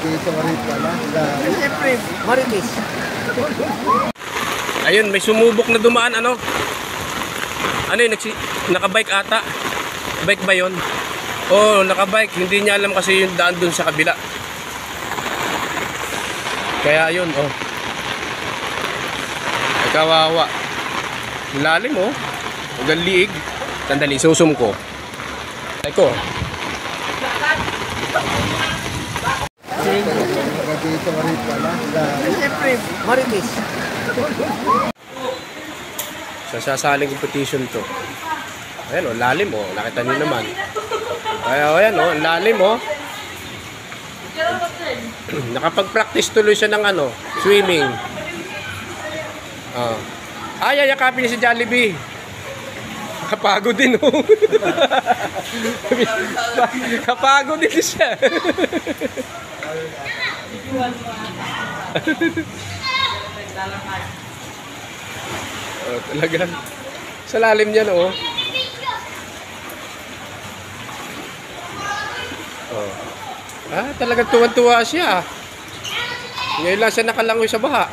Siyempre, marites. Ayun, may sumubok na dumaan, ano? Ano yun, nakabike ata. Bike ba yun? Oo, nakabike. Hindi niya alam kasi yung daan dun sa kabila. Kaya yun, oh. Ay, kawawa. Lalim, oh. Hanggang liig. Sandali, susum ko. Ay ko. Siyempre, marites. Sa sasaling competition to. Ayan, oh, lalim, oh. Nakita niyo naman. Ayan, oh, lalim, oh. Nakapag-practice tuloy siya ng ano, swimming. Ay, yakapin niya si Jollibee. Kapagod din, oh. Kapagod din siya. Oh, talaga. Sa lalim niya, oh. Oh. Talagang tuwan-tuwa siya. Ngayon lang siya nakalangoy sa baha.